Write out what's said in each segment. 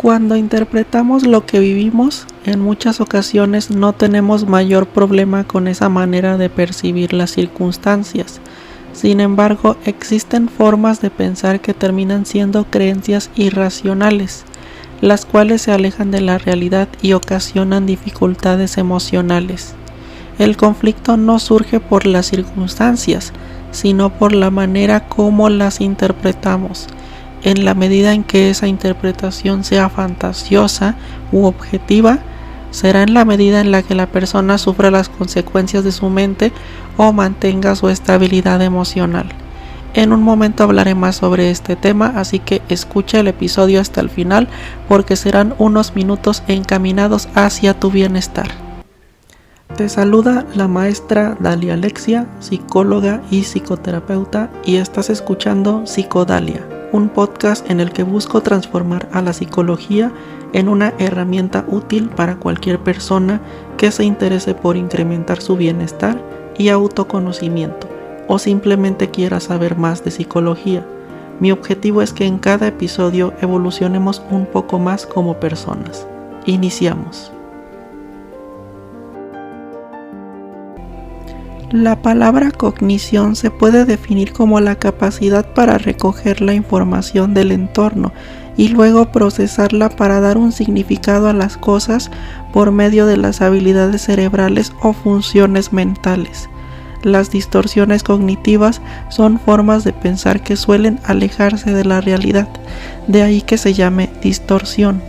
Cuando interpretamos lo que vivimos, en muchas ocasiones no tenemos mayor problema con esa manera de percibir las circunstancias. Sin embargo, existen formas de pensar que terminan siendo creencias irracionales, las cuales se alejan de la realidad y ocasionan dificultades emocionales. El conflicto no surge por las circunstancias, sino por la manera como las interpretamos. En la medida en que esa interpretación sea fantasiosa u objetiva, será en la medida en la que la persona sufra las consecuencias de su mente o mantenga su estabilidad emocional. En un momento hablaré más sobre este tema, así que escucha el episodio hasta el final porque serán unos minutos encaminados hacia tu bienestar. Te saluda la maestra Dalia Alexia, psicóloga y psicoterapeuta, y estás escuchando Psicodalia, un podcast en el que busco transformar a la psicología en una herramienta útil para cualquier persona que se interese por incrementar su bienestar y autoconocimiento, o simplemente quiera saber más de psicología. Mi objetivo es que en cada episodio evolucionemos un poco más como personas. Iniciamos. La palabra cognición se puede definir como la capacidad para recoger la información del entorno y luego procesarla para dar un significado a las cosas por medio de las habilidades cerebrales o funciones mentales. Las distorsiones cognitivas son formas de pensar que suelen alejarse de la realidad, de ahí que se llame distorsión.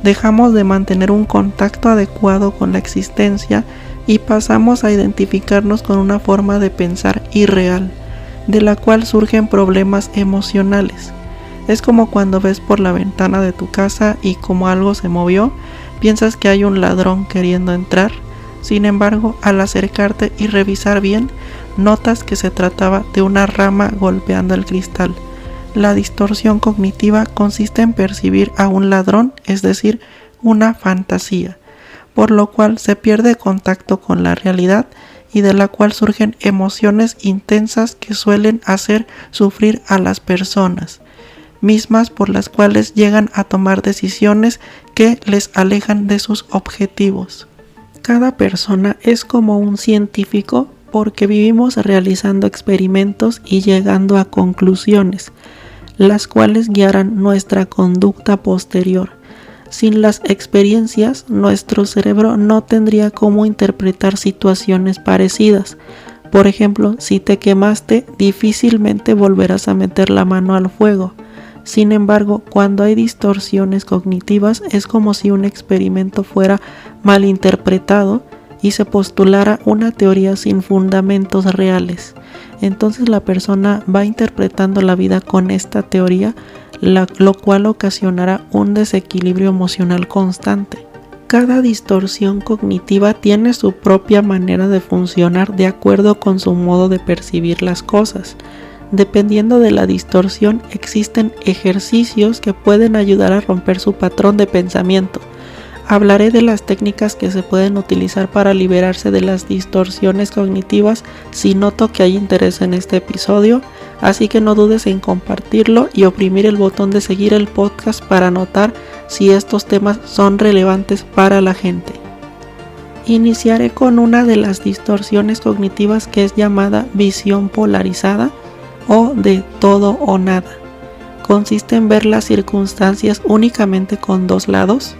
Dejamos de mantener un contacto adecuado con la existencia y pasamos a identificarnos con una forma de pensar irreal, de la cual surgen problemas emocionales. Es como cuando ves por la ventana de tu casa y como algo se movió, piensas que hay un ladrón queriendo entrar. Sin embargo, al acercarte y revisar bien, notas que se trataba de una rama golpeando el cristal. La distorsión cognitiva consiste en percibir a un ladrón, es decir, una fantasía, por lo cual se pierde contacto con la realidad y de la cual surgen emociones intensas que suelen hacer sufrir a las personas, mismas por las cuales llegan a tomar decisiones que les alejan de sus objetivos. Cada persona es como un científico porque vivimos realizando experimentos y llegando a conclusiones, las cuales guiarán nuestra conducta posterior. Sin las experiencias, nuestro cerebro no tendría cómo interpretar situaciones parecidas. Por ejemplo, si te quemaste, difícilmente volverás a meter la mano al fuego. Sin embargo, cuando hay distorsiones cognitivas, es como si un experimento fuera malinterpretado y se postulara una teoría sin fundamentos reales. Entonces la persona va interpretando la vida con esta teoría, lo cual ocasionará un desequilibrio emocional constante. Cada distorsión cognitiva tiene su propia manera de funcionar de acuerdo con su modo de percibir las cosas. Dependiendo de la distorsión, existen ejercicios que pueden ayudar a romper su patrón de pensamiento. Hablaré de las técnicas que se pueden utilizar para liberarse de las distorsiones cognitivas si noto que hay interés en este episodio, así que no dudes en compartirlo y oprimir el botón de seguir el podcast para notar si estos temas son relevantes para la gente. Iniciaré con una de las distorsiones cognitivas que es llamada visión polarizada o de todo o nada. Consiste en ver las circunstancias únicamente con dos lados,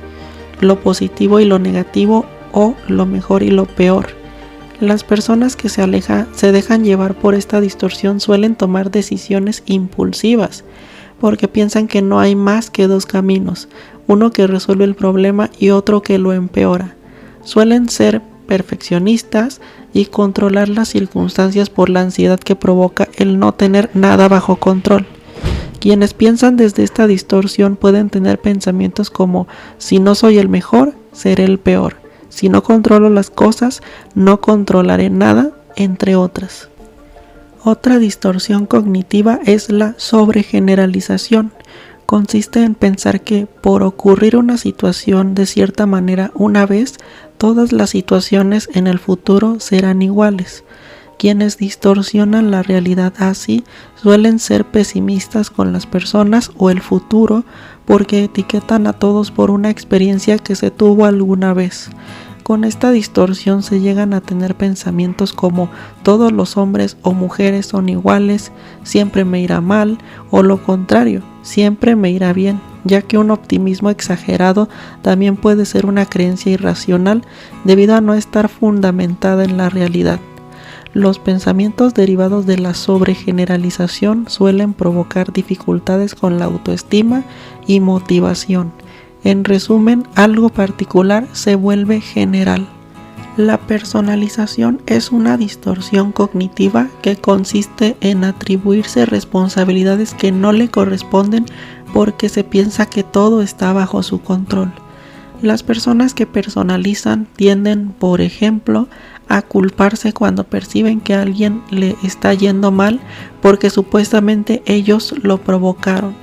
lo positivo y lo negativo o lo mejor y lo peor. Las personas que se dejan llevar por esta distorsión suelen tomar decisiones impulsivas porque piensan que no hay más que dos caminos, uno que resuelve el problema y otro que lo empeora. Suelen ser perfeccionistas y controlar las circunstancias por la ansiedad que provoca el no tener nada bajo control. Quienes piensan desde esta distorsión pueden tener pensamientos como: si no soy el mejor, seré el peor. Si no controlo las cosas, no controlaré nada, entre otras. Otra distorsión cognitiva es la sobregeneralización. Consiste en pensar que por ocurrir una situación de cierta manera una vez, todas las situaciones en el futuro serán iguales. Quienes distorsionan la realidad así suelen ser pesimistas con las personas o el futuro porque etiquetan a todos por una experiencia que se tuvo alguna vez. Con esta distorsión se llegan a tener pensamientos como todos los hombres o mujeres son iguales, siempre me irá mal, o lo contrario, siempre me irá bien, ya que un optimismo exagerado también puede ser una creencia irracional debido a no estar fundamentada en la realidad. Los pensamientos derivados de la sobregeneralización suelen provocar dificultades con la autoestima y motivación. En resumen, algo particular se vuelve general. La personalización es una distorsión cognitiva que consiste en atribuirse responsabilidades que no le corresponden porque se piensa que todo está bajo su control. Las personas que personalizan tienden, por ejemplo, a culparse cuando perciben que a alguien le está yendo mal porque supuestamente ellos lo provocaron.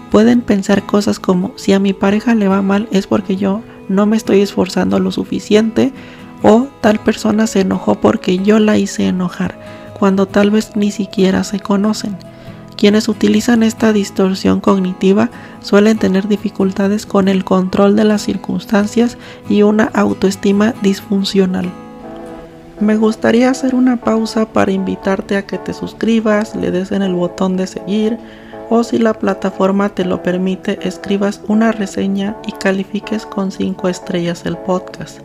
Pueden pensar cosas como: si a mi pareja le va mal es porque yo no me estoy esforzando lo suficiente, o tal persona se enojó porque yo la hice enojar, cuando tal vez ni siquiera se conocen. Quienes utilizan esta distorsión cognitiva suelen tener dificultades con el control de las circunstancias y una autoestima disfuncional. Me gustaría hacer una pausa para invitarte a que te suscribas, le des en el botón de seguir, o si la plataforma te lo permite, escribas una reseña y califiques con 5 estrellas el podcast,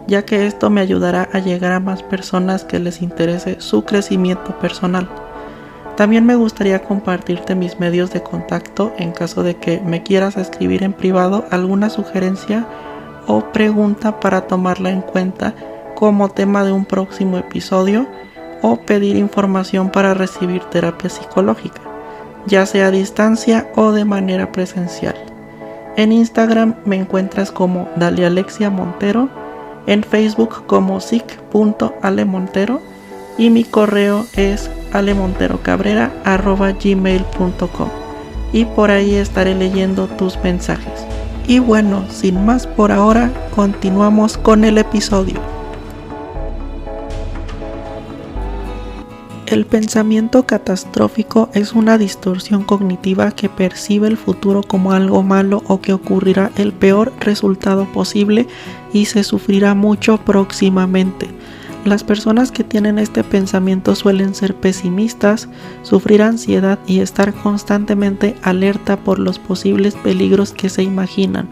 ya que esto me ayudará a llegar a más personas que les interese su crecimiento personal. También me gustaría compartirte mis medios de contacto en caso de que me quieras escribir en privado alguna sugerencia o pregunta para tomarla en cuenta como tema de un próximo episodio, o pedir información para recibir terapia psicológica, ya sea a distancia o de manera presencial. En Instagram me encuentras como Dalialexia Montero, en Facebook como sic.alemontero y mi correo es alemonterocabrera@gmail.com, y por ahí estaré leyendo tus mensajes. Y bueno, sin más por ahora, continuamos con el episodio. El pensamiento catastrófico es una distorsión cognitiva que percibe el futuro como algo malo o que ocurrirá el peor resultado posible y se sufrirá mucho próximamente. Las personas que tienen este pensamiento suelen ser pesimistas, sufrir ansiedad y estar constantemente alerta por los posibles peligros que se imaginan.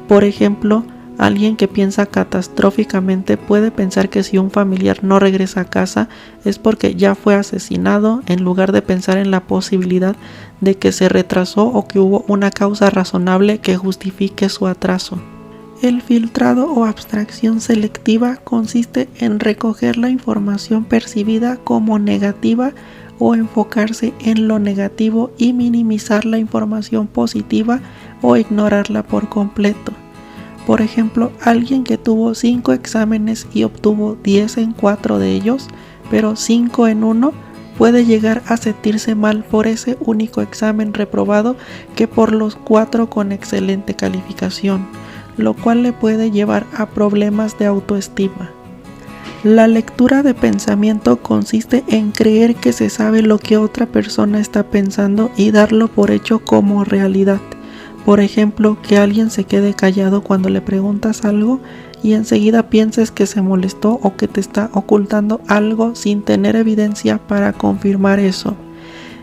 Por ejemplo, alguien que piensa catastróficamente puede pensar que si un familiar no regresa a casa es porque ya fue asesinado, en lugar de pensar en la posibilidad de que se retrasó o que hubo una causa razonable que justifique su atraso. El filtrado o abstracción selectiva consiste en recoger la información percibida como negativa o enfocarse en lo negativo y minimizar la información positiva o ignorarla por completo. Por ejemplo, alguien que tuvo 5 exámenes y obtuvo 10 en 4 de ellos, pero 5 en 1, puede llegar a sentirse mal por ese único examen reprobado que por los 4 con excelente calificación, lo cual le puede llevar a problemas de autoestima. La lectura de pensamiento consiste en creer que se sabe lo que otra persona está pensando y darlo por hecho como realidad. Por ejemplo, que alguien se quede callado cuando le preguntas algo y enseguida pienses que se molestó o que te está ocultando algo sin tener evidencia para confirmar eso.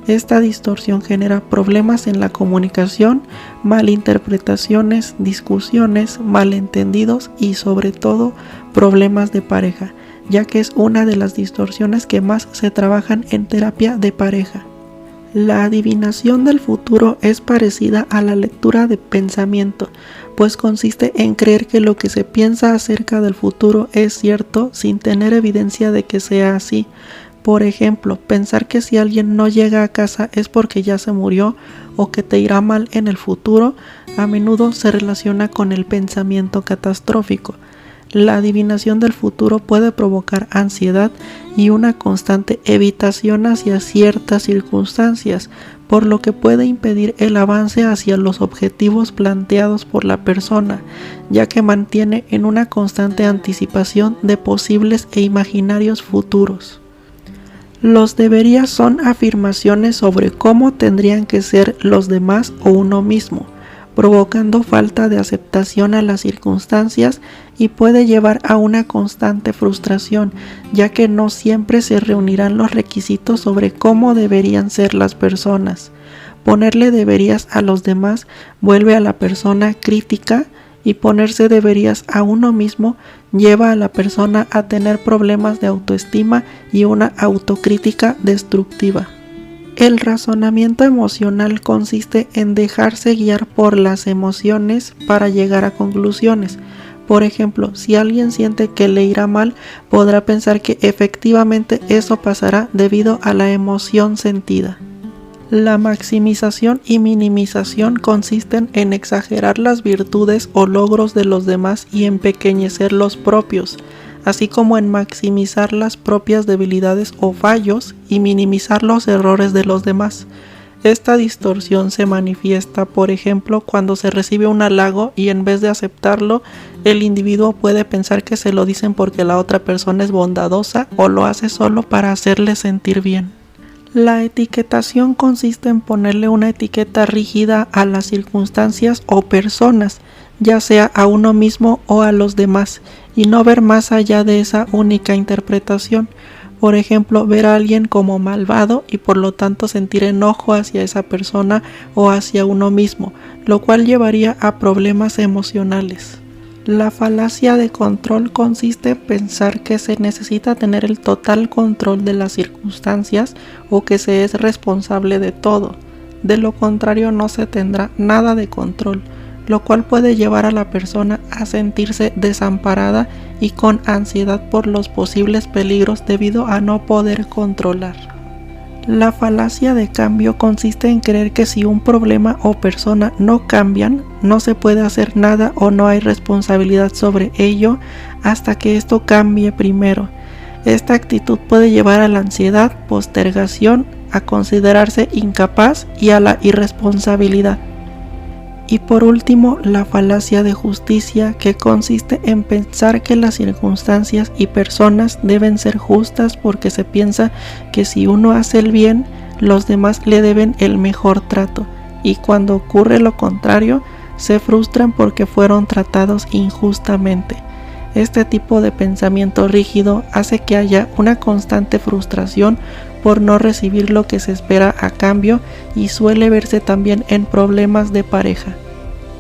Esta distorsión genera problemas en la comunicación, malinterpretaciones, discusiones, malentendidos y sobre todo problemas de pareja, ya que es una de las distorsiones que más se trabajan en terapia de pareja. La adivinación del futuro es parecida a la lectura de pensamiento, pues consiste en creer que lo que se piensa acerca del futuro es cierto sin tener evidencia de que sea así. Por ejemplo, pensar que si alguien no llega a casa es porque ya se murió o que te irá mal en el futuro, a menudo se relaciona con el pensamiento catastrófico. La adivinación del futuro puede provocar ansiedad y una constante evitación hacia ciertas circunstancias, por lo que puede impedir el avance hacia los objetivos planteados por la persona, ya que mantiene en una constante anticipación de posibles e imaginarios futuros. Los deberías son afirmaciones sobre cómo tendrían que ser los demás o uno mismo. provocando falta de aceptación a las circunstancias y puede llevar a una constante frustración, ya que no siempre se reunirán los requisitos sobre cómo deberían ser las personas. Ponerle deberías a los demás vuelve a la persona crítica y ponerse deberías a uno mismo lleva a la persona a tener problemas de autoestima y una autocrítica destructiva. El razonamiento emocional consiste en dejarse guiar por las emociones para llegar a conclusiones. Por ejemplo, si alguien siente que le irá mal, podrá pensar que efectivamente eso pasará debido a la emoción sentida. La maximización y minimización consisten en exagerar las virtudes o logros de los demás y empequeñecer los propios, así como en maximizar las propias debilidades o fallos y minimizar los errores de los demás. Esta distorsión se manifiesta, por ejemplo, cuando se recibe un halago y en vez de aceptarlo, el individuo puede pensar que se lo dicen porque la otra persona es bondadosa o lo hace solo para hacerle sentir bien. La etiquetación consiste en ponerle una etiqueta rígida a las circunstancias o personas, ya sea a uno mismo o a los demás, y no ver más allá de esa única interpretación. Por ejemplo, ver a alguien como malvado y por lo tanto sentir enojo hacia esa persona o hacia uno mismo, lo cual llevaría a problemas emocionales. La falacia de control consiste en pensar que se necesita tener el total control de las circunstancias o que se es responsable de todo. De lo contrario, no se tendrá nada de control, lo cual puede llevar a la persona a sentirse desamparada y con ansiedad por los posibles peligros debido a no poder controlar. La falacia de cambio consiste en creer que si un problema o persona no cambian, no se puede hacer nada o no hay responsabilidad sobre ello hasta que esto cambie primero. Esta actitud puede llevar a la ansiedad, postergación, a considerarse incapaz y a la irresponsabilidad. Y por último, la falacia de justicia, que consiste en pensar que las circunstancias y personas deben ser justas porque se piensa que si uno hace el bien, los demás le deben el mejor trato, y cuando ocurre lo contrario, se frustran porque fueron tratados injustamente. Este tipo de pensamiento rígido hace que haya una constante frustración por no recibir lo que se espera a cambio y suele verse también en problemas de pareja.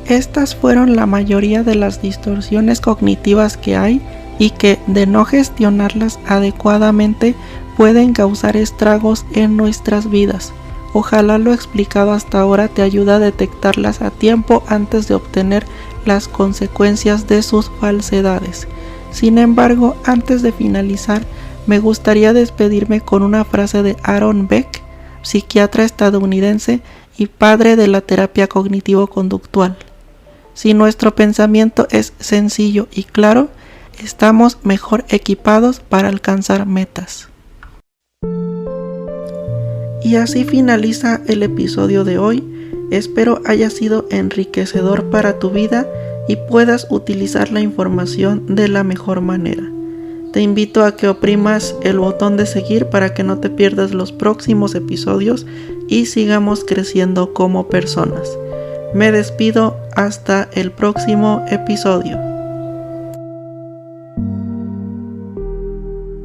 Estas fueron la mayoría de las distorsiones cognitivas que hay y que, de no gestionarlas adecuadamente, pueden causar estragos en nuestras vidas. Ojalá lo explicado hasta ahora te ayude a detectarlas a tiempo antes de obtener las consecuencias de sus falsedades. Sin embargo, antes de finalizar, me gustaría despedirme con una frase de Aaron Beck, psiquiatra estadounidense y padre de la terapia cognitivo-conductual. Si nuestro pensamiento es sencillo y claro, estamos mejor equipados para alcanzar metas. Y así finaliza el episodio de hoy. Espero haya sido enriquecedor para tu vida y puedas utilizar la información de la mejor manera. Te invito a que oprimas el botón de seguir para que no te pierdas los próximos episodios y sigamos creciendo como personas. Me despido hasta el próximo episodio.